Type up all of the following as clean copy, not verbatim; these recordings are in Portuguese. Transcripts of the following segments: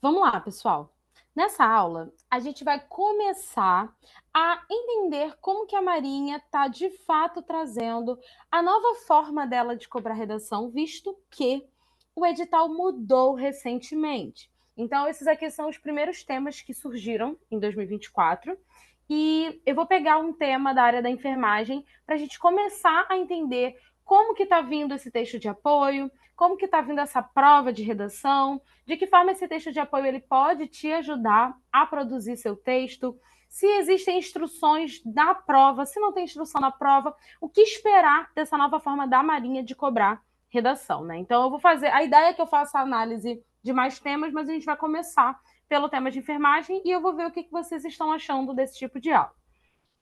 Vamos lá, pessoal. Nessa aula, a gente vai começar a entender como que a Marinha está, de fato, trazendo a nova forma dela de cobrar redação, visto que o edital mudou recentemente. Então, esses aqui são os primeiros temas que surgiram em 2024. E eu vou pegar um tema da área da enfermagem para a gente começar a entender como que está vindo esse texto de apoio, como que está vindo essa prova de redação, de que forma esse texto de apoio ele pode te ajudar a produzir seu texto, se existem instruções na prova, se não tem instrução na prova, o que esperar dessa nova forma da Marinha de cobrar redação, né? Então eu vou fazer, a ideia é que eu faça a análise de mais temas, mas a gente vai começar pelo tema de enfermagem e eu vou ver o que vocês estão achando desse tipo de aula.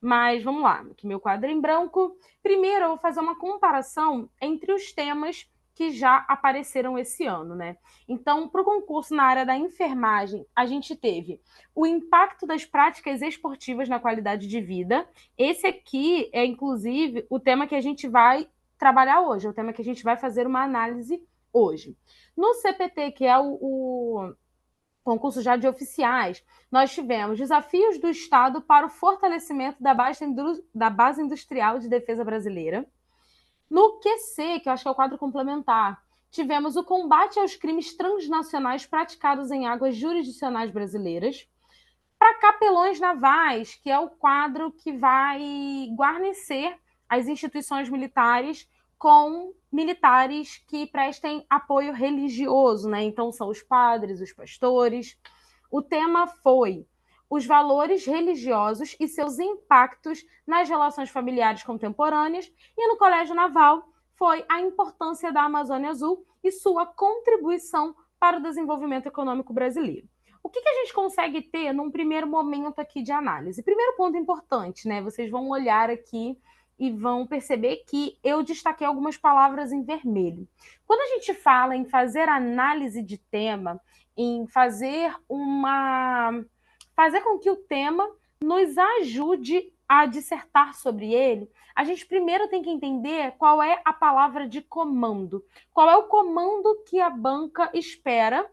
Mas vamos lá, aqui meu quadro em branco. Primeiro eu vou fazer uma comparação entre os temas que já apareceram esse ano, né? Então, para o concurso na área da enfermagem, a gente teve o impacto das práticas esportivas na qualidade de vida. Esse aqui é, inclusive, o tema que a gente vai trabalhar hoje, é o tema que a gente vai fazer uma análise hoje. No CPT, que é o concurso já de oficiais, nós tivemos desafios do Estado para o fortalecimento da base industrial de defesa brasileira. No QC, que eu acho que é o quadro complementar, tivemos o combate aos crimes transnacionais praticados em águas jurisdicionais brasileiras. Para capelões navais, que é o quadro que vai guarnecer as instituições militares com militares que prestem apoio religioso, né? Então são os padres, os pastores. O tema foi os valores religiosos e seus impactos nas relações familiares contemporâneas, e no Colégio Naval foi a importância da Amazônia Azul e sua contribuição para o desenvolvimento econômico brasileiro. O que a gente consegue ter num primeiro momento aqui de análise? Primeiro ponto importante, né? Vocês vão olhar aqui e vão perceber que eu destaquei algumas palavras em vermelho. Quando a gente fala em fazer análise de tema, em fazer com que o tema nos ajude a dissertar sobre ele, a gente primeiro tem que entender qual é a palavra de comando. Qual é o comando que a banca espera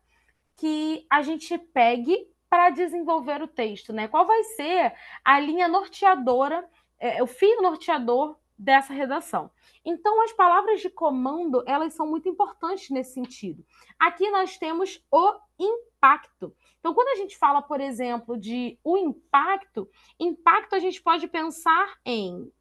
que a gente pegue para desenvolver o texto, né? Qual vai ser a linha norteadora, o fio norteador dessa redação? Então, as palavras de comando, elas são muito importantes nesse sentido. Aqui nós temos o impacto. Então, quando a gente fala, por exemplo, de o impacto a gente pode pensar em,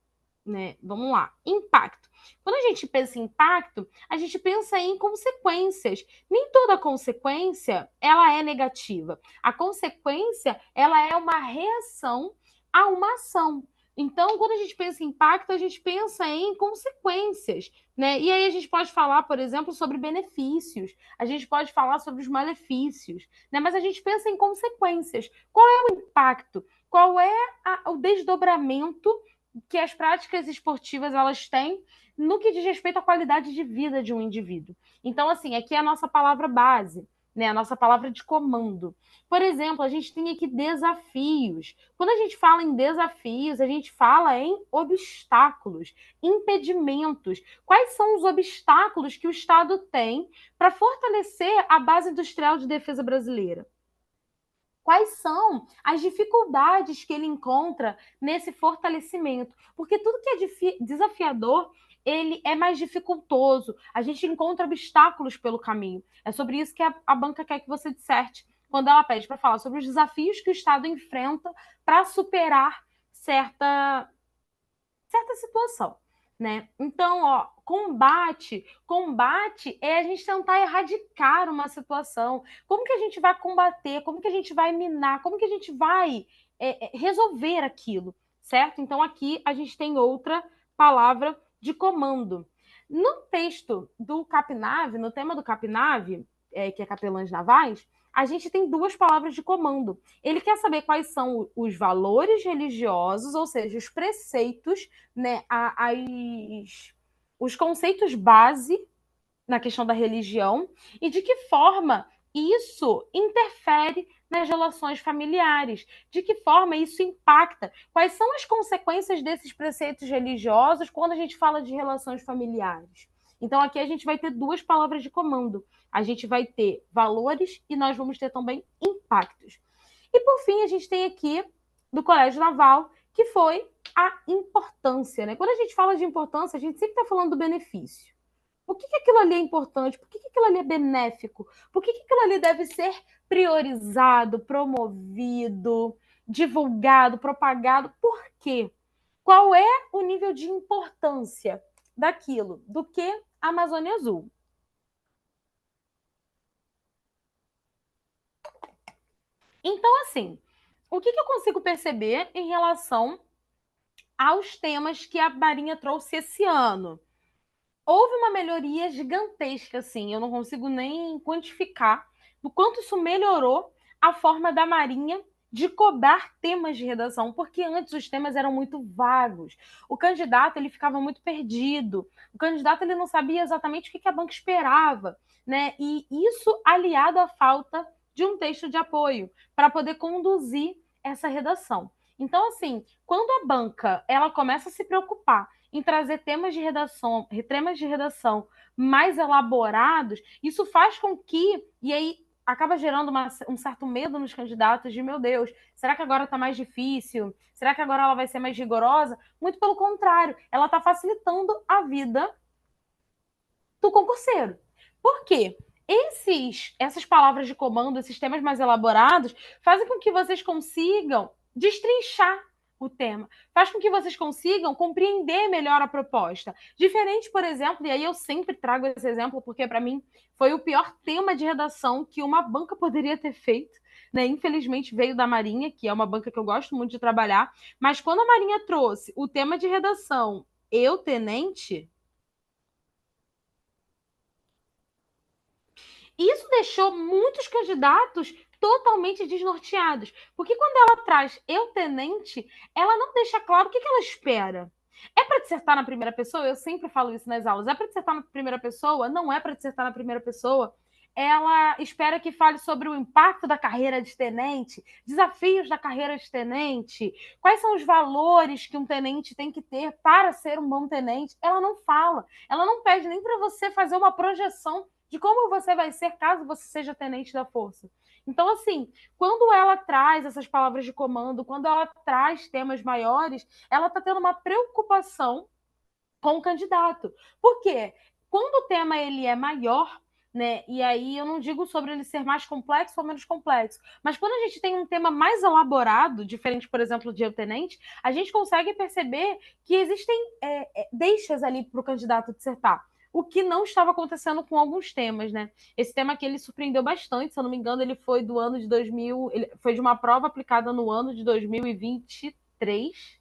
né? Vamos lá, impacto. Quando a gente pensa em impacto, a gente pensa em consequências. Nem toda consequência ela é negativa. A consequência ela é uma reação a uma ação. Então, quando a gente pensa em impacto, a gente pensa em consequências, né? E aí a gente pode falar, por exemplo, sobre benefícios, a gente pode falar sobre os malefícios, né? Mas a gente pensa em consequências. Qual é o impacto? Qual é o desdobramento que as práticas esportivas elas têm no que diz respeito à qualidade de vida de um indivíduo? Então, assim, aqui é a nossa palavra base, né? A nossa palavra de comando. Por exemplo, a gente tem aqui desafios. Quando a gente fala em desafios, a gente fala em obstáculos, impedimentos. Quais são os obstáculos que o Estado tem para fortalecer a base industrial de defesa brasileira? Quais são as dificuldades que ele encontra nesse fortalecimento? Porque tudo que é desafiador, ele é mais dificultoso. A gente encontra obstáculos pelo caminho. É sobre isso que a banca quer que você disserte quando ela pede para falar sobre os desafios que o Estado enfrenta para superar certa situação, né? Então, ó, combate é a gente tentar erradicar uma situação. Como que a gente vai combater? Como que a gente vai minar? Como que a gente vai resolver aquilo, certo? Então, aqui a gente tem outra palavra de comando. No texto do Capinave, no tema do Capinave, que é Capelães Navais, a gente tem duas palavras de comando. Ele quer saber quais são os valores religiosos, ou seja, os preceitos, né, os conceitos base na questão da religião e de que forma isso interfere nas relações familiares, de que forma isso impacta, quais são as consequências desses preceitos religiosos quando a gente fala de relações familiares. Então, aqui a gente vai ter duas palavras de comando. A gente vai ter valores e nós vamos ter também impactos. E, por fim, a gente tem aqui, do Colégio Naval, que foi a importância, né? Quando a gente fala de importância, a gente sempre está falando do benefício. Por que aquilo ali é importante? Por que aquilo ali é benéfico? Por que aquilo ali deve ser priorizado, promovido, divulgado, propagado? Por quê? Qual é o nível de importância daquilo? Do que a Amazônia Azul? Então, assim, o que eu consigo perceber em relação aos temas que a Marinha trouxe esse ano? Houve uma melhoria gigantesca, assim, eu não consigo nem quantificar do quanto isso melhorou a forma da Marinha de cobrar temas de redação, porque antes os temas eram muito vagos. O candidato ele ficava muito perdido. O candidato ele não sabia exatamente o que a banca esperava, né? E isso aliado à falta de um texto de apoio para poder conduzir essa redação. Então, assim, quando a banca ela começa a se preocupar em trazer temas de redação mais elaborados, isso faz com que, e aí acaba gerando um certo medo nos candidatos de, meu Deus, será que agora está mais difícil? Será que agora ela vai ser mais rigorosa? Muito pelo contrário, ela está facilitando a vida do concurseiro. Por quê? Essas palavras de comando, esses temas mais elaborados, fazem com que vocês consigam destrinchar o tema, faz com que vocês consigam compreender melhor a proposta. Diferente, por exemplo, e aí eu sempre trago esse exemplo, porque para mim foi o pior tema de redação que uma banca poderia ter feito, né? Infelizmente veio da Marinha, que é uma banca que eu gosto muito de trabalhar, mas quando a Marinha trouxe o tema de redação Eu Tenente, isso deixou muitos candidatos totalmente desnorteados. Porque quando ela traz eu tenente, ela não deixa claro o que ela espera. É para dissertar na primeira pessoa? Eu sempre falo isso nas aulas. É para dissertar na primeira pessoa? Não é para dissertar na primeira pessoa. Ela espera que fale sobre o impacto da carreira de tenente, desafios da carreira de tenente, quais são os valores que um tenente tem que ter para ser um bom tenente. Ela não fala. Ela não pede nem para você fazer uma projeção de como você vai ser caso você seja tenente da força. Então, assim, quando ela traz essas palavras de comando, quando ela traz temas maiores, ela está tendo uma preocupação com o candidato. Por quê? Quando o tema ele é maior, né? E aí eu não digo sobre ele ser mais complexo ou menos complexo, mas quando a gente tem um tema mais elaborado, diferente, por exemplo, de eu tenente, a gente consegue perceber que existem deixas ali para o candidato dissertar. O que não estava acontecendo com alguns temas, né? Esse tema aqui ele surpreendeu bastante, se eu não me engano, ele foi do ano de 2000, ele foi de uma prova aplicada no ano de 2023,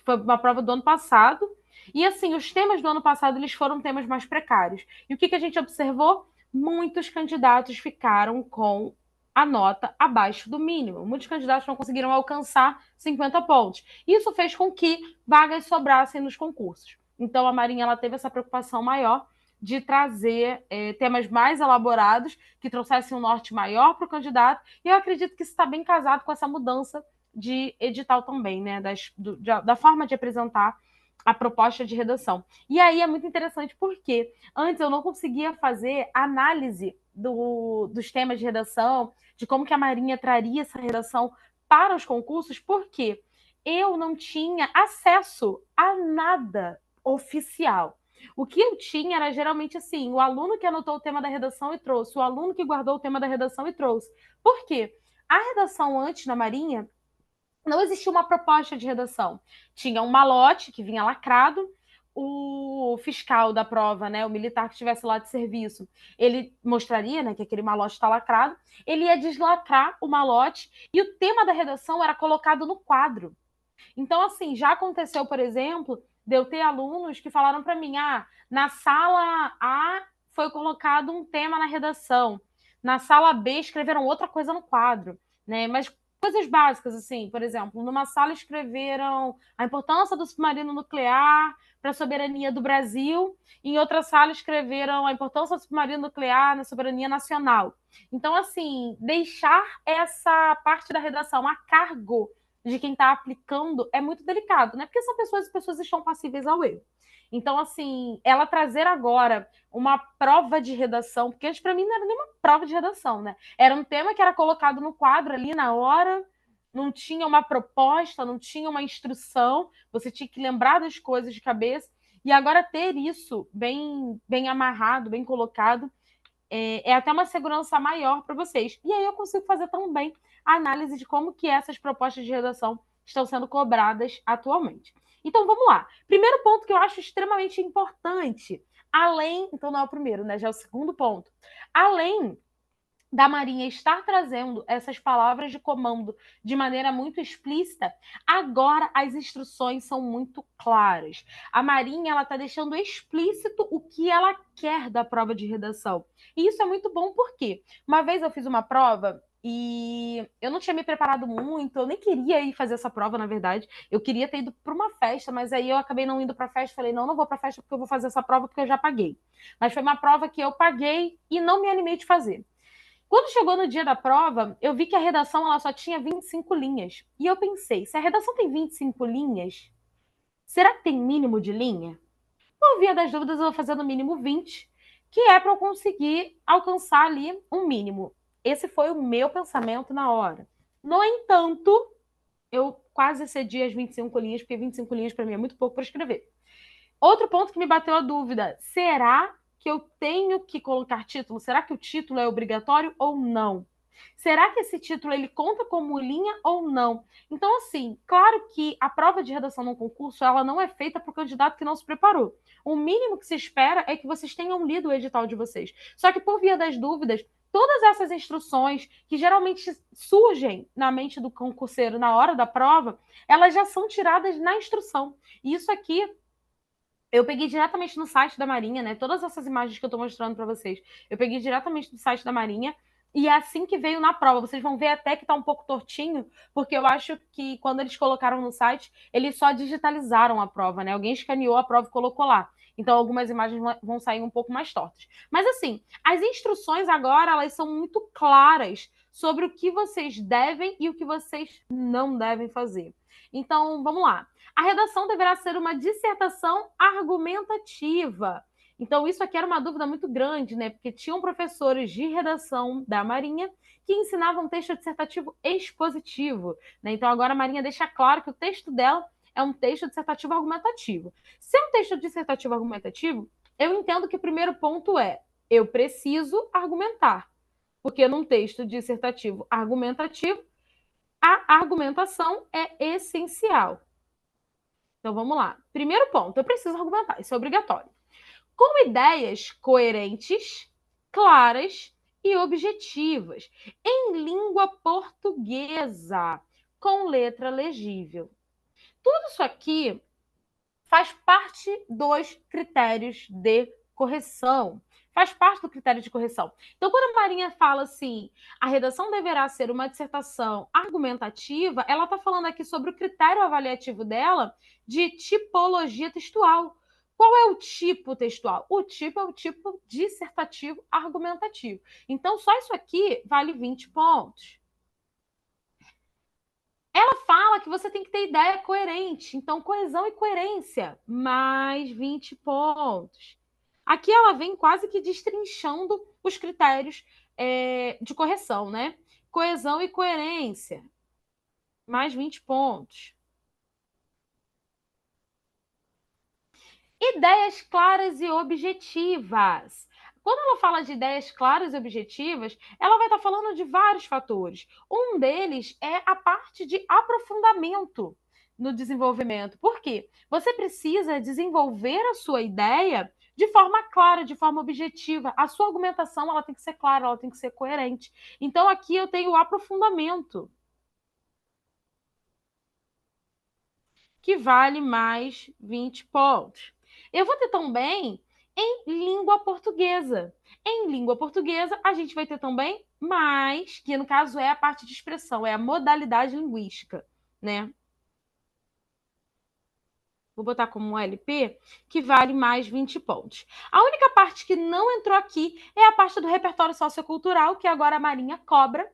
foi uma prova do ano passado. E assim, os temas do ano passado eles foram temas mais precários. E o que a gente observou? Muitos candidatos ficaram com a nota abaixo do mínimo. Muitos candidatos não conseguiram alcançar 50 pontos. Isso fez com que vagas sobrassem nos concursos. Então a Marinha ela teve essa preocupação maior de trazer temas mais elaborados, que trouxessem um norte maior para o candidato. E eu acredito que isso está bem casado com essa mudança de edital também, né? Da forma de apresentar a proposta de redação. E aí é muito interessante porque antes eu não conseguia fazer análise dos temas de redação, de como que a Marinha traria essa redação para os concursos, porque eu não tinha acesso a nada oficial. O que eu tinha era geralmente assim, o aluno que anotou o tema da redação e trouxe, o aluno que guardou o tema da redação e trouxe. Por quê? A redação antes na Marinha, não existia uma proposta de redação. Tinha um malote que vinha lacrado, o fiscal da prova, né, o militar que estivesse lá de serviço, ele mostraria, né, que aquele malote está lacrado, ele ia deslacrar o malote e o tema da redação era colocado no quadro. Então, assim, já aconteceu, por exemplo, de eu ter alunos que falaram para mim, na sala A foi colocado um tema na redação, na sala B escreveram outra coisa no quadro, né? Mas coisas básicas, assim, por exemplo, numa sala escreveram a importância do submarino nuclear para a soberania do Brasil, em outra sala escreveram a importância do submarino nuclear na soberania nacional. Então, assim, deixar essa parte da redação a cargo de quem está aplicando é muito delicado, né? Porque são pessoas e pessoas estão passíveis ao erro. Então, assim, ela trazer agora uma prova de redação, porque antes para mim não era nenhuma prova de redação, né? Era um tema que era colocado no quadro ali na hora, não tinha uma proposta, não tinha uma instrução, você tinha que lembrar das coisas de cabeça. E agora ter isso bem amarrado, bem colocado, é até uma segurança maior para vocês. E aí eu consigo fazer também a análise de como que essas propostas de redação estão sendo cobradas atualmente. Então vamos lá. Primeiro ponto que eu acho extremamente importante, além, então não é o primeiro, né? Já é o segundo ponto. Além da Marinha estar trazendo essas palavras de comando de maneira muito explícita, agora as instruções são muito claras. A Marinha ela está deixando explícito o que ela quer da prova de redação. E isso é muito bom porque uma vez eu fiz uma prova e eu não tinha me preparado muito, eu nem queria ir fazer essa prova, na verdade. Eu queria ter ido para uma festa, mas aí eu acabei não indo para a festa. Falei, não vou para a festa porque eu vou fazer essa prova porque eu já paguei. Mas foi uma prova que eu paguei e não me animei de fazer. Quando chegou no dia da prova, eu vi que a redação ela só tinha 25 linhas. E eu pensei, se a redação tem 25 linhas, será que tem mínimo de linha? Por via das dúvidas, eu vou fazer no mínimo 20, que é para eu conseguir alcançar ali um mínimo. Esse foi o meu pensamento na hora. No entanto, eu quase excedi as 25 linhas, porque 25 linhas para mim é muito pouco para escrever. Outro ponto que me bateu a dúvida: será que eu tenho que colocar título? Será que o título é obrigatório ou não? Será que esse título ele conta como linha ou não? Então, assim, claro que a prova de redação num concurso ela não é feita para o candidato que não se preparou. O mínimo que se espera é que vocês tenham lido o edital de vocês. Só que, por via das dúvidas, todas essas instruções que geralmente surgem na mente do concurseiro na hora da prova, elas já são tiradas na instrução. E isso aqui eu peguei diretamente no site da Marinha, né? Todas essas imagens que eu estou mostrando para vocês, eu peguei diretamente do site da Marinha. E é assim que veio na prova. Vocês vão ver até que tá um pouco tortinho, porque eu acho que quando eles colocaram no site, eles só digitalizaram a prova, né? Alguém escaneou a prova e colocou lá. Então, algumas imagens vão sair um pouco mais tortas. Mas, assim, as instruções agora, elas são muito claras sobre o que vocês devem e o que vocês não devem fazer. Então, vamos lá. A redação deverá ser uma dissertação argumentativa. Então, isso aqui era uma dúvida muito grande, né? Porque tinham professores de redação da Marinha que ensinavam texto dissertativo expositivo, né? Então, agora a Marinha deixa claro que o texto dela é um texto dissertativo argumentativo. Se é um texto dissertativo argumentativo, eu entendo que o primeiro ponto é: eu preciso argumentar. Porque num texto dissertativo argumentativo, a argumentação é essencial. Então vamos lá. Primeiro ponto, eu preciso argumentar, isso é obrigatório. Com ideias coerentes, claras e objetivas, em língua portuguesa, com letra legível. Tudo isso aqui faz parte dos critérios de correção. Faz parte do critério de correção. Então, quando a Marinha fala assim, a redação deverá ser uma dissertação argumentativa, ela está falando aqui sobre o critério avaliativo dela de tipologia textual. Qual é o tipo textual? O tipo é o tipo dissertativo argumentativo. Então, só isso aqui vale 20 pontos. Ela fala que você tem que ter ideia coerente. Então, coesão e coerência, mais 20 pontos. Aqui ela vem quase que destrinchando os critérios de correção, né? Coesão e coerência, mais 20 pontos. Ideias claras e objetivas. Quando ela fala de ideias claras e objetivas, ela vai estar falando de vários fatores. Um deles é a parte de aprofundamento no desenvolvimento. Por quê? Você precisa desenvolver a sua ideia de forma clara, de forma objetiva. A sua argumentação ela tem que ser clara, ela tem que ser coerente. Então, aqui eu tenho o aprofundamento, que vale mais 20 pontos. Eu vou ter também em língua portuguesa. Em língua portuguesa, a gente vai ter também mais, que no caso é a parte de expressão, é a modalidade linguística, né? Vou botar como um LP, que vale mais 20 pontos. A única parte que não entrou aqui é a parte do repertório sociocultural, que agora a Marinha cobra,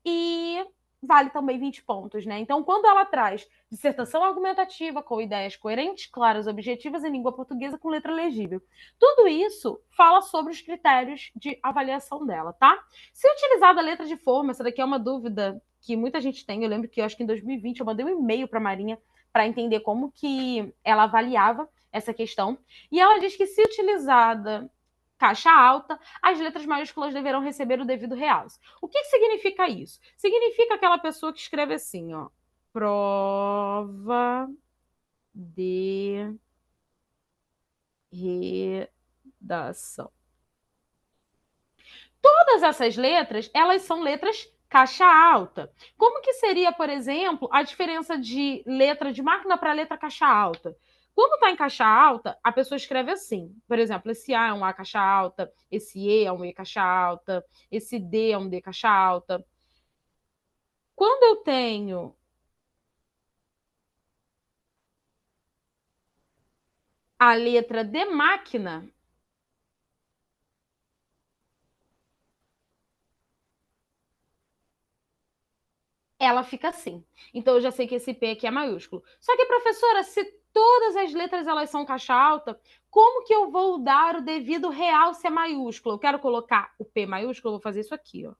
e vale também 20 pontos, né? Então, quando ela traz dissertação argumentativa com ideias coerentes, claras, objetivas em língua portuguesa com letra legível, tudo isso fala sobre os critérios de avaliação dela, tá? Se utilizada a letra de forma, essa daqui é uma dúvida que muita gente tem. Eu lembro que eu acho que em 2020 eu mandei um e-mail para a Marinha para entender como que ela avaliava essa questão. E ela diz que se utilizada caixa alta, as letras maiúsculas deverão receber o devido realce. O que significa isso? Significa aquela pessoa que escreve assim, ó, prova de redação. Todas essas letras, elas são letras caixa alta. Como que seria, por exemplo, a diferença de letra de máquina para letra caixa alta? Quando está em caixa alta, a pessoa escreve assim. Por exemplo, esse A é um A caixa alta, esse E é um E caixa alta, esse D é um D caixa alta. Quando eu tenho a letra de máquina, ela fica assim. Então eu já sei que esse P aqui é maiúsculo. Só que, professora, se todas as letras elas são caixa alta, como que eu vou dar o devido realce a maiúsculo? Eu quero colocar o P maiúsculo, eu vou fazer isso aqui, ó.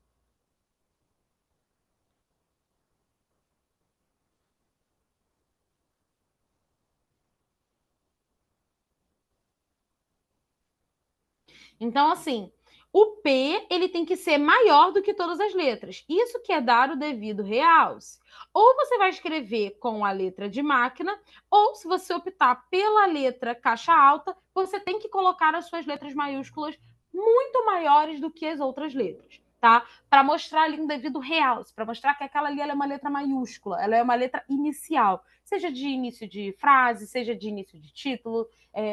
Então, assim, o P ele tem que ser maior do que todas as letras. Isso que é dar o devido realce. Ou você vai escrever com a letra de máquina, ou se você optar pela letra caixa alta, você tem que colocar as suas letras maiúsculas muito maiores do que as outras letras, tá? Para mostrar ali um devido realce, para mostrar que aquela ali é uma letra maiúscula, ela é uma letra inicial, seja de início de frase, seja de início de título,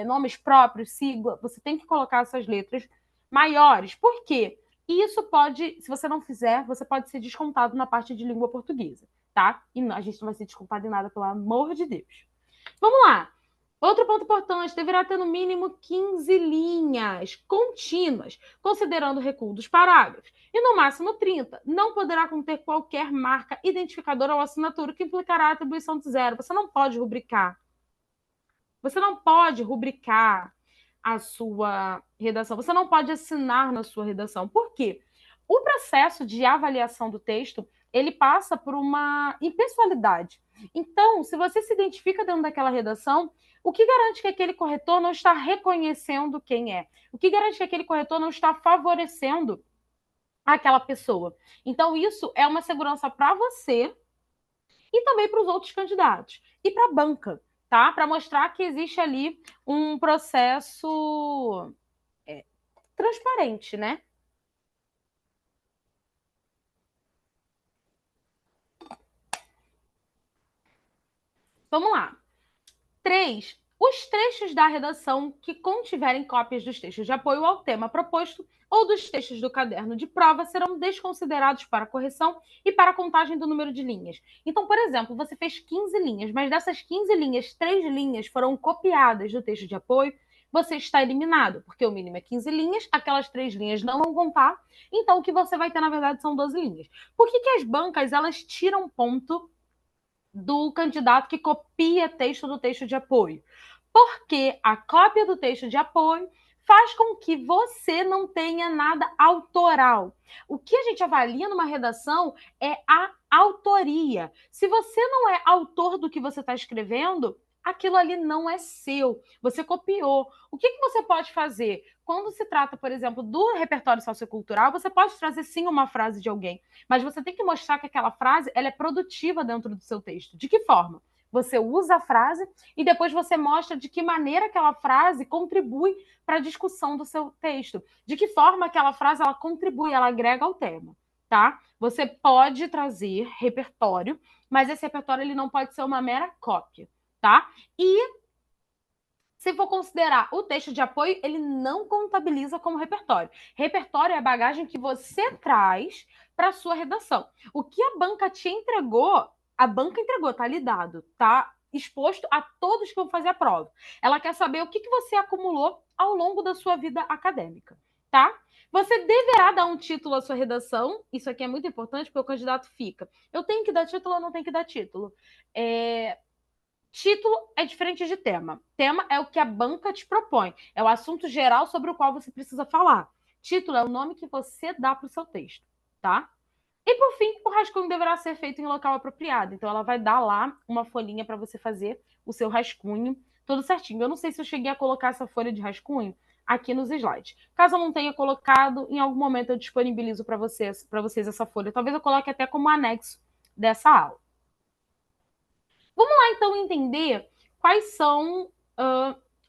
nomes próprios, sigla, você tem que colocar essas letras maiores. Por quê? Isso pode, se você não fizer, você pode ser descontado na parte de língua portuguesa, tá? E a gente não vai ser descontado em nada, pelo amor de Deus. Vamos lá. Outro ponto importante, deverá ter no mínimo 15 linhas contínuas, considerando o recuo dos parágrafos, e no máximo 30. Não poderá conter qualquer marca identificadora ou assinatura que implicará a atribuição de zero. Você não pode rubricar. Você não pode rubricar a sua redação, você não pode assinar na sua redação. Por quê? O processo de avaliação do texto, ele passa por uma impessoalidade. Então, se você se identifica dentro daquela redação, o que garante que aquele corretor não está reconhecendo quem é? O que garante que aquele corretor não está favorecendo aquela pessoa? Então, isso é uma segurança para você e também para os outros candidatos. E para a banca, tá? Para mostrar que existe ali um processo transparente, né? Vamos lá. 3. Os trechos da redação que contiverem cópias dos textos de apoio ao tema proposto ou dos textos do caderno de prova serão desconsiderados para correção e para a contagem do número de linhas. Então, por exemplo, você fez 15 linhas, mas dessas 15 linhas, 3 linhas foram copiadas do texto de apoio, você está eliminado, porque o mínimo é 15 linhas, aquelas 3 linhas não vão contar, então o que você vai ter, na verdade, são 12 linhas. Por que as bancas, elas tiram ponto do candidato que copia texto do texto de apoio? Porque a cópia do texto de apoio faz com que você não tenha nada autoral. O que a gente avalia numa redação é a autoria. Se você não é autor do que você está escrevendo, aquilo ali não é seu. Você copiou. O que você pode fazer? Quando se trata, por exemplo, do repertório sociocultural, você pode trazer sim uma frase de alguém, mas você tem que mostrar que aquela frase ela é produtiva dentro do seu texto. De que forma? Você usa a frase e depois você mostra de que maneira aquela frase contribui para a discussão do seu texto. De que forma aquela frase ela contribui, ela agrega ao tema, tá? Você pode trazer repertório, mas esse repertório ele não pode ser uma mera cópia, tá? E se for considerar o texto de apoio, ele não contabiliza como repertório. Repertório é a bagagem que você traz para a sua redação. O que a banca te entregou, a banca entregou, tá lhe dado, tá exposto a todos que vão fazer a prova. Ela quer saber o que você acumulou ao longo da sua vida acadêmica, tá? Você deverá dar um título à sua redação. Isso aqui é muito importante, porque o candidato fica. Eu tenho que dar título ou não tenho que dar título? Título é diferente de tema. Tema é o que a banca te propõe. É o assunto geral sobre o qual você precisa falar. Título é o nome que você dá para o seu texto, tá? E por fim, o rascunho deverá ser feito em local apropriado. Então, ela vai dar lá uma folhinha para você fazer o seu rascunho, tudo certinho. Eu não sei se eu cheguei a colocar essa folha de rascunho aqui nos slides. Caso eu não tenha colocado, em algum momento eu disponibilizo para vocês essa folha. Talvez eu coloque até como anexo dessa aula. Vamos lá, então, entender quais são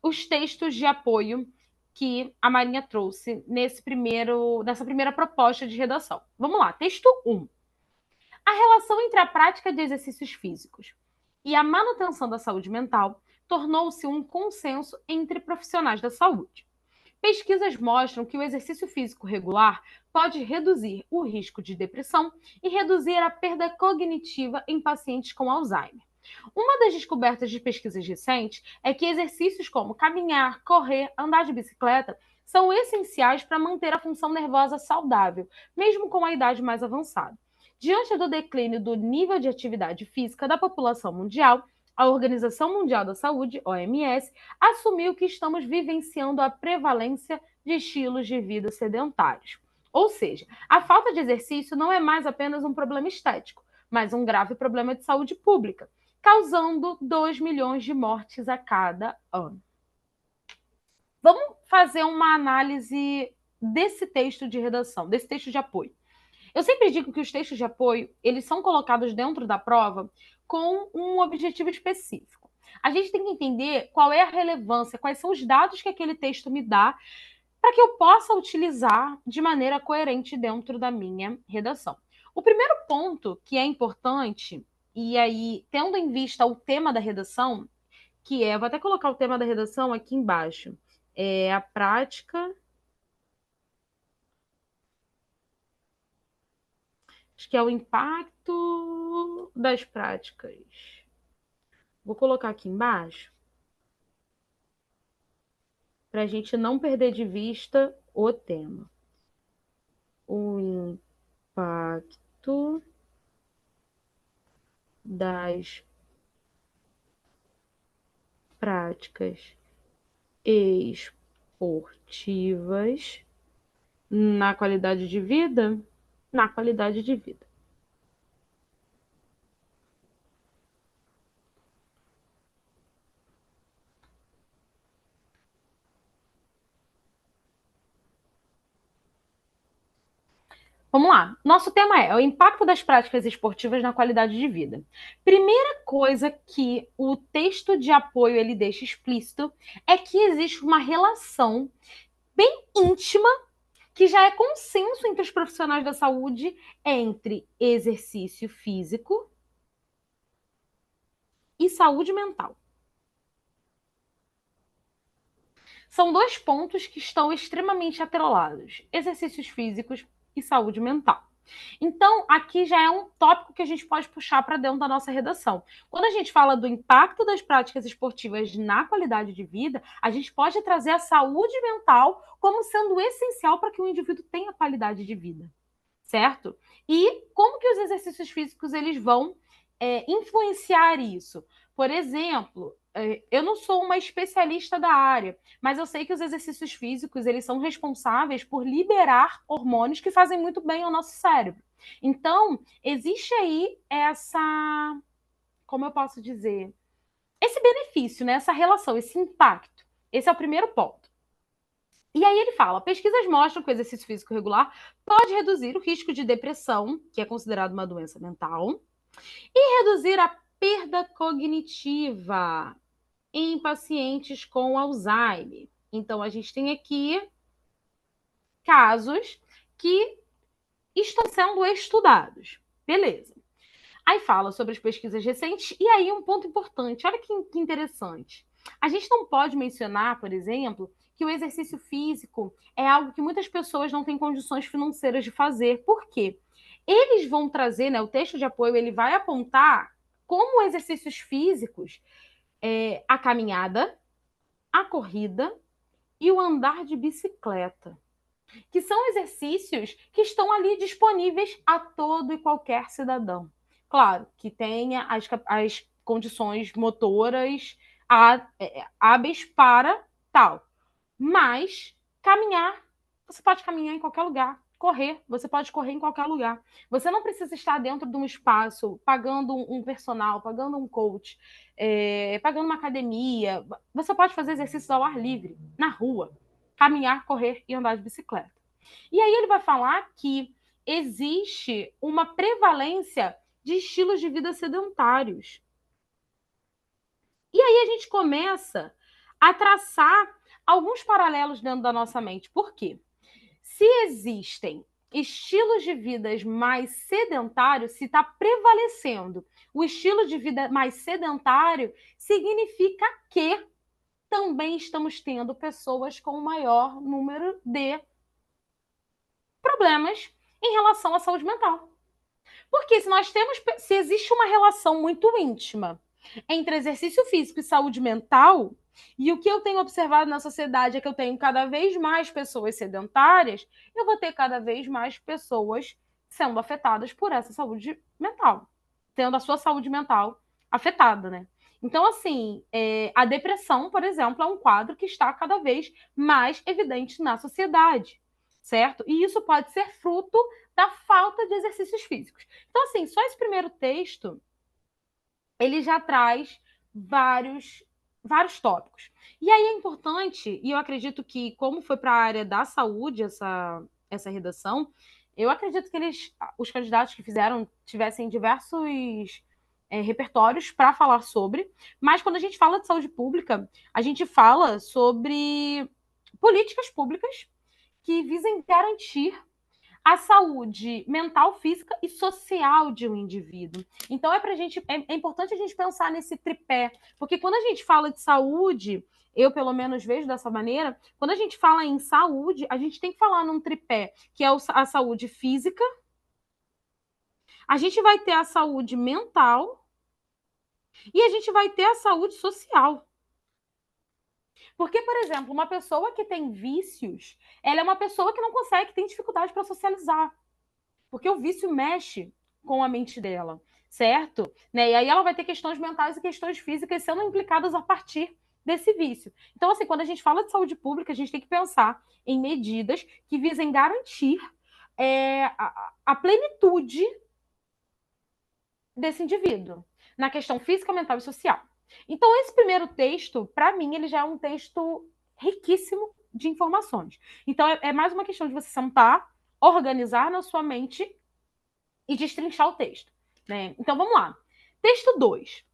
os textos de apoio que a Marinha trouxe nessa primeira proposta de redação. Vamos lá, texto 1. A relação entre a prática de exercícios físicos e a manutenção da saúde mental tornou-se um consenso entre profissionais da saúde. Pesquisas mostram que o exercício físico regular pode reduzir o risco de depressão e reduzir a perda cognitiva em pacientes com Alzheimer. Uma das descobertas de pesquisas recentes é que exercícios como caminhar, correr, andar de bicicleta são essenciais para manter a função nervosa saudável, mesmo com a idade mais avançada. Diante do declínio do nível de atividade física da população mundial, a Organização Mundial da Saúde, OMS, assumiu que estamos vivenciando a prevalência de estilos de vida sedentários. Ou seja, a falta de exercício não é mais apenas um problema estético, mas um grave problema de saúde pública, causando 2 milhões de mortes a cada ano. Vamos fazer uma análise desse texto de redação, desse texto de apoio. Eu sempre digo que os textos de apoio, eles são colocados dentro da prova com um objetivo específico. A gente tem que entender qual é a relevância, quais são os dados que aquele texto me dá, para que eu possa utilizar de maneira coerente dentro da minha redação. O primeiro ponto que é importante, e aí, tendo em vista o tema da redação, que é, vou até colocar o tema da redação aqui embaixo, é a prática. Acho que é o impacto das práticas. Vou colocar aqui embaixo para a gente não perder de vista o tema. O impacto das práticas esportivas na qualidade de vida? Na qualidade de vida. Vamos lá. Nosso tema é o impacto das práticas esportivas na qualidade de vida. Primeira coisa que o texto de apoio ele deixa explícito é que existe uma relação bem íntima que já é consenso entre os profissionais da saúde entre exercício físico e saúde mental. São dois pontos que estão extremamente atrelados: exercícios físicos e saúde mental. Então, aqui já é um tópico que a gente pode puxar para dentro da nossa redação. Quando a gente fala do impacto das práticas esportivas na qualidade de vida, a gente pode trazer a saúde mental como sendo essencial para que o indivíduo tenha qualidade de vida, certo? E como que os exercícios físicos eles vão influenciar isso? Por exemplo, eu não sou uma especialista da área, mas eu sei que os exercícios físicos eles são responsáveis por liberar hormônios que fazem muito bem ao nosso cérebro. Então, existe aí essa, como eu posso dizer, esse benefício, né? Essa relação, esse impacto. Esse é o primeiro ponto. E aí ele fala: pesquisas mostram que o exercício físico regular pode reduzir o risco de depressão, que é considerado uma doença mental, e reduzir a perda cognitiva em pacientes com Alzheimer. Então, a gente tem aqui casos que estão sendo estudados. Beleza. Aí fala sobre as pesquisas recentes, e aí um ponto importante, olha que interessante. A gente não pode mencionar, por exemplo, que o exercício físico é algo que muitas pessoas não têm condições financeiras de fazer. Por quê? Eles vão trazer, né, o texto de apoio, ele vai apontar como exercícios físicos, a caminhada, a corrida e o andar de bicicleta. que são exercícios que estão ali disponíveis a todo e qualquer cidadão. Claro, que tenha as condições motoras hábeis para tal. Mas caminhar, você pode caminhar em qualquer lugar. Correr, você pode correr em qualquer lugar. Você não precisa estar dentro de um espaço, pagando um personal, pagando um coach, pagando uma academia. Você pode fazer exercícios ao ar livre, na rua. Caminhar, correr e andar de bicicleta. E aí ele vai falar que existe uma prevalência de estilos de vida sedentários. E aí a gente começa a traçar alguns paralelos dentro da nossa mente. Por quê? Se existem estilos de vida mais sedentários, se está prevalecendo o estilo de vida mais sedentário, significa que também estamos tendo pessoas com maior número de problemas em relação à saúde mental. Porque se existe uma relação muito íntima entre exercício físico e saúde mental, e o que eu tenho observado na sociedade é que eu tenho cada vez mais pessoas sedentárias, eu vou ter cada vez mais pessoas sendo afetadas por essa saúde mental, tendo a sua saúde mental afetada, né? Então, assim, a depressão, por exemplo, é um quadro que está cada vez mais evidente na sociedade, certo? E isso pode ser fruto da falta de exercícios físicos. Então, assim, só esse primeiro texto, ele já traz vários tópicos. E aí é importante, e eu acredito que, como foi para a área da saúde essa redação, eu acredito que os candidatos que fizeram tivessem diversos repertórios para falar sobre, mas quando a gente fala de saúde pública, a gente fala sobre políticas públicas que visem garantir a saúde mental, física e social de um indivíduo. Então é importante a gente pensar nesse tripé, porque quando a gente fala de saúde, eu pelo menos vejo dessa maneira, quando a gente fala em saúde, a gente tem que falar num tripé, que é a saúde física, a gente vai ter a saúde mental e a gente vai ter a saúde social. Porque, por exemplo, uma pessoa que tem vícios, ela é uma pessoa que não consegue, que tem dificuldade para socializar. Porque o vício mexe com a mente dela, certo? Né? E aí ela vai ter questões mentais e questões físicas sendo implicadas a partir desse vício. Então, assim, quando a gente fala de saúde pública, a gente tem que pensar em medidas que visem garantir a plenitude desse indivíduo, na questão física, mental e social. Então, esse primeiro texto, para mim, ele já é um texto riquíssimo de informações. Então, é mais uma questão de você sentar, organizar na sua mente e destrinchar o texto. Né? Então, vamos lá. Texto 2.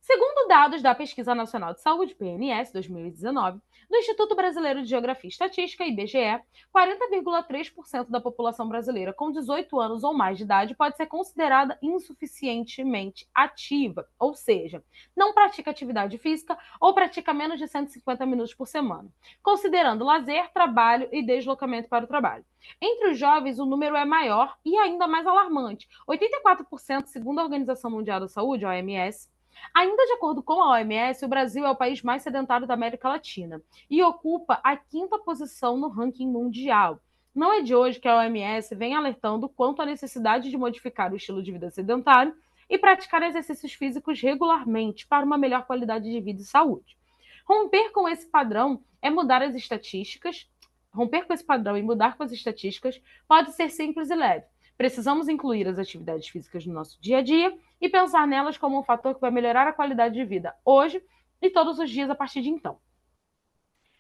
Segundo dados da Pesquisa Nacional de Saúde, PNS, 2019, do Instituto Brasileiro de Geografia e Estatística, IBGE, 40,3% da população brasileira com 18 anos ou mais de idade pode ser considerada insuficientemente ativa, ou seja, não pratica atividade física ou pratica menos de 150 minutos por semana, considerando lazer, trabalho e deslocamento para o trabalho. Entre os jovens, o número é maior e ainda mais alarmante. 84%, segundo a Organização Mundial da Saúde, a OMS, ainda de acordo com a OMS, o Brasil é o país mais sedentário da América Latina e ocupa a quinta posição no ranking mundial. Não é de hoje que a OMS vem alertando quanto à necessidade de modificar o estilo de vida sedentário e praticar exercícios físicos regularmente para uma melhor qualidade de vida e saúde. Romper com esse padrão é mudar as estatísticas. Romper com esse padrão e mudar com as estatísticas pode ser simples e leve. Precisamos incluir as atividades físicas no nosso dia a dia e pensar nelas como um fator que vai melhorar a qualidade de vida hoje e todos os dias a partir de então.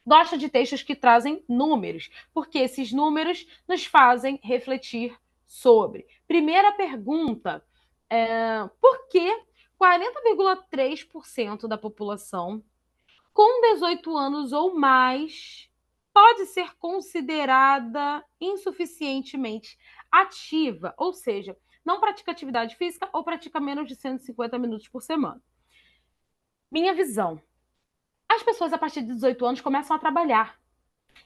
Gosto de textos que trazem números, porque esses números nos fazem refletir sobre. Primeira pergunta, por que 40,3% da população com 18 anos ou mais pode ser considerada insuficientemente ativa, ou seja, não pratica atividade física ou pratica menos de 150 minutos por semana? Minha visão. As pessoas a partir de 18 anos começam a trabalhar.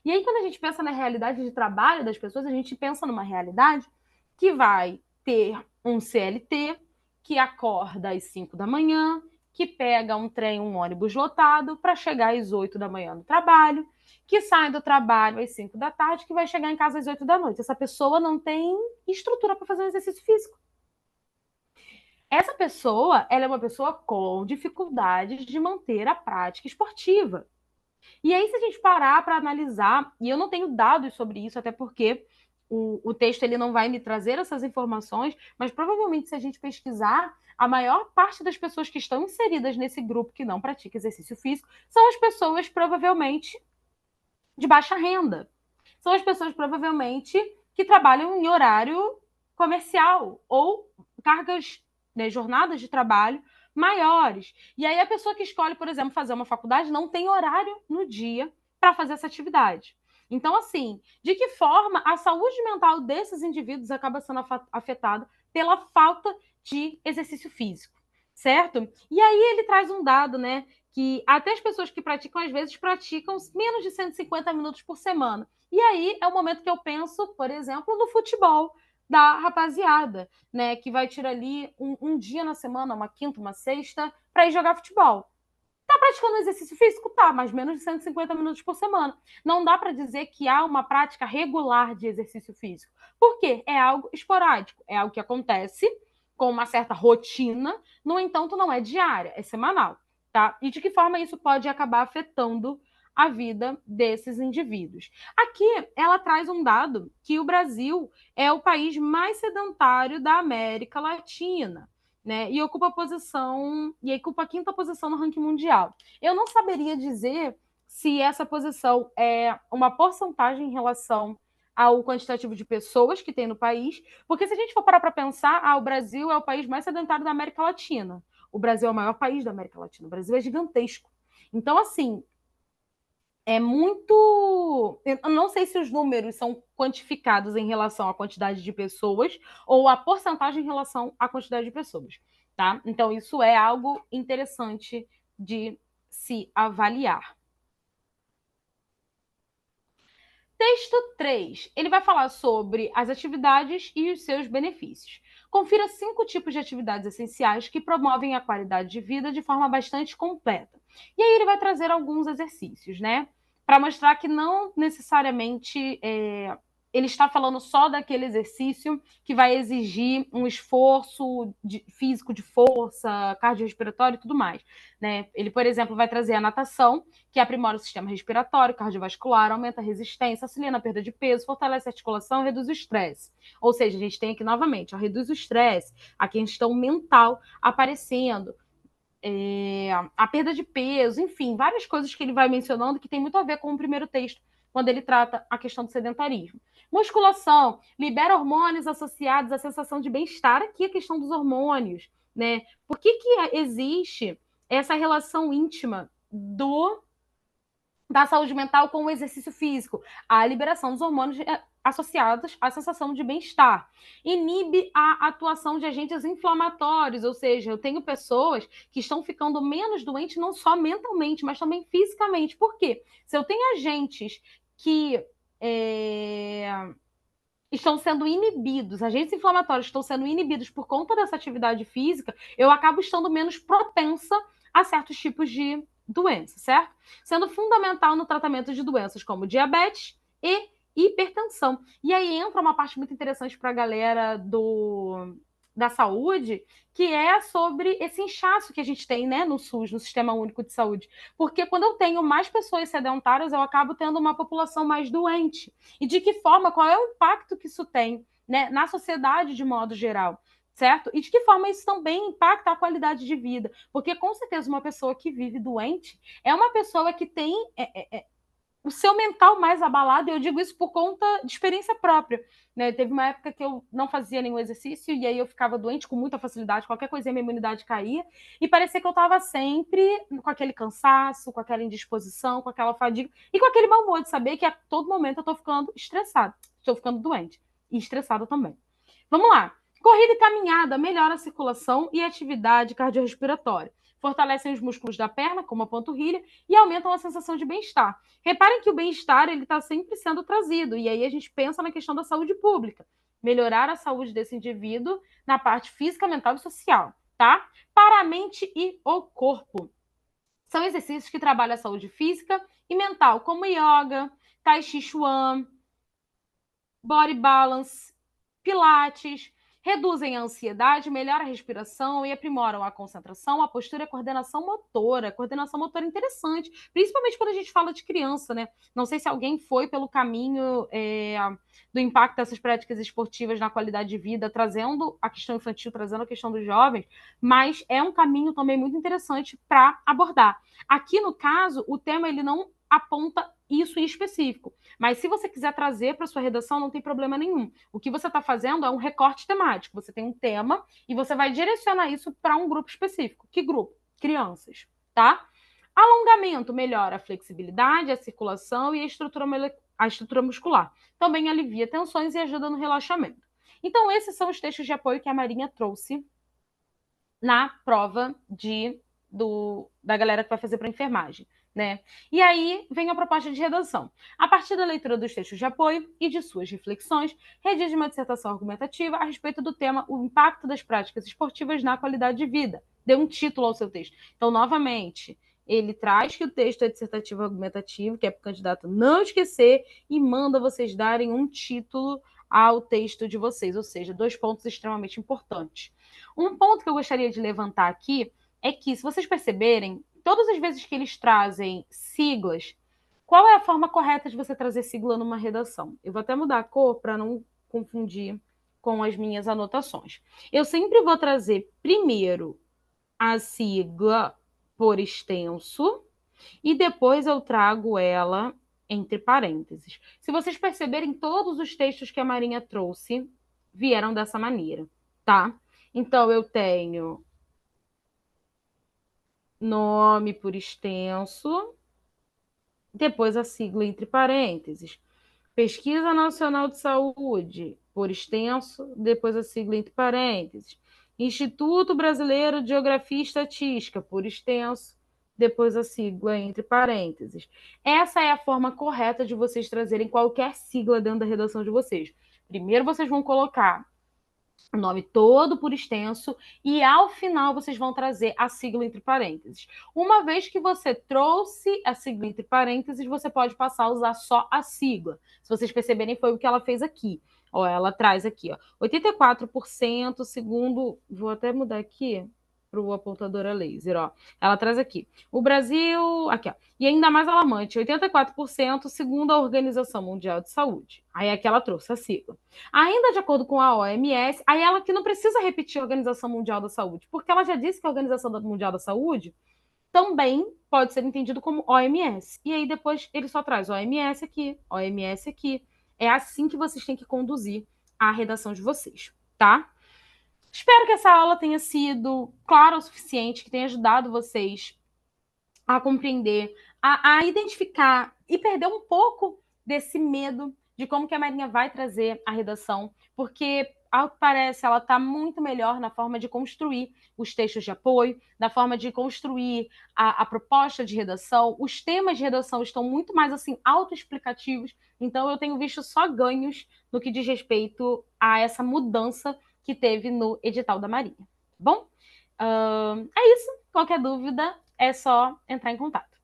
E aí, quando a gente pensa na realidade de trabalho das pessoas, a gente pensa numa realidade que vai ter um CLT que acorda às 5 da manhã, que pega um trem, um ônibus lotado para chegar às 8 da manhã no trabalho, que sai do trabalho às 5 da tarde, que vai chegar em casa às 8 da noite. Essa pessoa não tem estrutura para fazer um exercício físico. Essa pessoa, ela é uma pessoa com dificuldades de manter a prática esportiva. E aí, se a gente parar para analisar, e eu não tenho dados sobre isso, até porque o texto ele não vai me trazer essas informações, mas provavelmente se a gente pesquisar, a maior parte das pessoas que estão inseridas nesse grupo que não pratica exercício físico são as pessoas provavelmente de baixa renda. São as pessoas provavelmente que trabalham em horário comercial ou cargas, né, jornadas de trabalho maiores. E aí a pessoa que escolhe, por exemplo, fazer uma faculdade não tem horário no dia para fazer essa atividade. Então, assim, de que forma a saúde mental desses indivíduos acaba sendo afetada pela falta de exercício físico, certo? E aí ele traz um dado, né, que até as pessoas que praticam, às vezes, praticam menos de 150 minutos por semana. E aí é o momento que eu penso, por exemplo, no futebol da rapaziada, né? Que vai tirar ali um dia na semana, uma quinta, uma sexta, para ir jogar futebol. Tá praticando exercício físico? Tá, mas menos de 150 minutos por semana. Não dá para dizer que há uma prática regular de exercício físico. Por quê? É algo esporádico, é algo que acontece com uma certa rotina, no entanto, não é diária, é semanal. Tá? E de que forma isso pode acabar afetando a vida desses indivíduos? Aqui ela traz um dado que o Brasil é o país mais sedentário da América Latina, né? E ocupa a quinta posição no ranking mundial. Eu não saberia dizer se essa posição é uma porcentagem em relação ao quantitativo de pessoas que tem no país, porque se a gente for parar para pensar, o Brasil é o país mais sedentário da América Latina. O Brasil é o maior país da América Latina. O Brasil é gigantesco. Então, assim, é muito. Eu não sei se os números são quantificados em relação à quantidade de pessoas ou a porcentagem em relação à quantidade de pessoas, tá? Então, isso é algo interessante de se avaliar. Texto 3, ele vai falar sobre as atividades e os seus benefícios. Confira 5 tipos de atividades essenciais que promovem a qualidade de vida de forma bastante completa. E aí ele vai trazer alguns exercícios, né? Para mostrar que não necessariamente ele está falando só daquele exercício que vai exigir um esforço físico de força, cardiorrespiratório e tudo mais. Né? Ele, por exemplo, vai trazer a natação, que aprimora o sistema respiratório, cardiovascular, aumenta a resistência, auxilia na perda de peso, fortalece a articulação e reduz o estresse. Ou seja, a gente tem aqui novamente, reduz o estresse, a questão mental aparecendo, a perda de peso, enfim, várias coisas que ele vai mencionando que tem muito a ver com o primeiro texto, quando ele trata a questão do sedentarismo. Musculação, libera hormônios associados à sensação de bem-estar, aqui a questão dos hormônios, né? Por que existe essa relação íntima da saúde mental com o exercício físico? A liberação dos hormônios associados à sensação de bem-estar. Inibe a atuação de agentes inflamatórios, ou seja, eu tenho pessoas que estão ficando menos doentes não só mentalmente, mas também fisicamente. Por quê? Se eu tenho agentes que estão sendo inibidos, agentes inflamatórios estão sendo inibidos por conta dessa atividade física, eu acabo estando menos propensa a certos tipos de doença, certo? Sendo fundamental no tratamento de doenças como diabetes e hipertensão. E aí entra uma parte muito interessante para a galera da saúde, que é sobre esse inchaço que a gente tem, né, no SUS, no Sistema Único de Saúde. Porque quando eu tenho mais pessoas sedentárias, eu acabo tendo uma população mais doente. E de que forma, qual é o impacto que isso tem, né, na sociedade de modo geral? Certo? E de que forma isso também impacta a qualidade de vida? Porque, com certeza, uma pessoa que vive doente é uma pessoa que tem o seu mental mais abalado, e eu digo isso por conta de experiência própria. Né? Teve uma época que eu não fazia nenhum exercício, e aí eu ficava doente com muita facilidade, qualquer coisinha minha imunidade caía, e parecia que eu estava sempre com aquele cansaço, com aquela indisposição, com aquela fadiga, e com aquele mau humor de saber que a todo momento eu estou ficando estressada, estou ficando doente, e estressada também. Vamos lá. Corrida e caminhada melhora a circulação e a atividade cardiorrespiratória. Fortalecem os músculos da perna, como a panturrilha, e aumentam a sensação de bem-estar. Reparem que o bem-estar está sempre sendo trazido, e aí a gente pensa na questão da saúde pública. Melhorar a saúde desse indivíduo na parte física, mental e social, tá? Para a mente e o corpo. São exercícios que trabalham a saúde física e mental, como yoga, tai chi chuan, body balance, pilates, reduzem a ansiedade, melhoram a respiração e aprimoram a concentração, a postura e a coordenação motora. Coordenação motora é interessante, principalmente quando a gente fala de criança, né? Não sei se alguém foi pelo caminho do impacto dessas práticas esportivas na qualidade de vida, trazendo a questão infantil, trazendo a questão dos jovens, mas é um caminho também muito interessante para abordar. Aqui, no caso, o tema ele não aponta isso em específico. Mas se você quiser trazer para sua redação, não tem problema nenhum. O que você está fazendo é um recorte temático. Você tem um tema e você vai direcionar isso para um grupo específico. Que grupo? Crianças, tá? Alongamento melhora a flexibilidade, a circulação e a estrutura muscular. Também alivia tensões e ajuda no relaxamento. Então, esses são os textos de apoio que a Marinha trouxe na prova da galera que vai fazer para enfermagem. Né? E aí vem a proposta de redação. A partir da leitura dos textos de apoio e de suas reflexões, redige uma dissertação argumentativa a respeito do tema o impacto das práticas esportivas na qualidade de vida. Dê um título ao seu texto. Então, novamente, ele traz que o texto é dissertativo argumentativo, que é para o candidato não esquecer, e manda vocês darem um título ao texto de vocês, ou seja, 2 pontos extremamente importantes. Um ponto que eu gostaria de levantar aqui é que, se vocês perceberem, todas as vezes que eles trazem siglas, qual é a forma correta de você trazer sigla numa redação? Eu vou até mudar a cor para não confundir com as minhas anotações. Eu sempre vou trazer primeiro a sigla por extenso e depois eu trago ela entre parênteses. Se vocês perceberem, todos os textos que a Marinha trouxe vieram dessa maneira, tá? Então, eu tenho nome por extenso, depois a sigla entre parênteses. Pesquisa Nacional de Saúde, por extenso, depois a sigla entre parênteses. Instituto Brasileiro de Geografia e Estatística, por extenso, depois a sigla entre parênteses. Essa é a forma correta de vocês trazerem qualquer sigla dentro da redação de vocês. Primeiro vocês vão colocar o nome todo por extenso e ao final vocês vão trazer a sigla entre parênteses. Uma vez que você trouxe a sigla entre parênteses, você pode passar a usar só a sigla. Se vocês perceberem, foi o que ela fez aqui. Ó, ela traz aqui, ó, 84% segundo, vou até mudar aqui para o apontador a laser, ó. Ela traz aqui. O Brasil, aqui, ó. E ainda mais alarmante, 84% segundo a Organização Mundial de Saúde. Aí aqui ela trouxe a sigla. Ainda de acordo com a OMS, aí ela que não precisa repetir a Organização Mundial da Saúde, porque ela já disse que a Organização Mundial da Saúde também pode ser entendido como OMS. E aí depois ele só traz OMS aqui, OMS aqui. É assim que vocês têm que conduzir a redação de vocês, tá? Espero que essa aula tenha sido clara o suficiente, que tenha ajudado vocês a compreender, a identificar e perder um pouco desse medo de como que a Marinha vai trazer a redação, porque, ao que parece, ela está muito melhor na forma de construir os textos de apoio, na forma de construir a proposta de redação. Os temas de redação estão muito mais assim autoexplicativos, então eu tenho visto só ganhos no que diz respeito a essa mudança que teve no edital da Marinha. Bom, é isso. Qualquer dúvida, é só entrar em contato.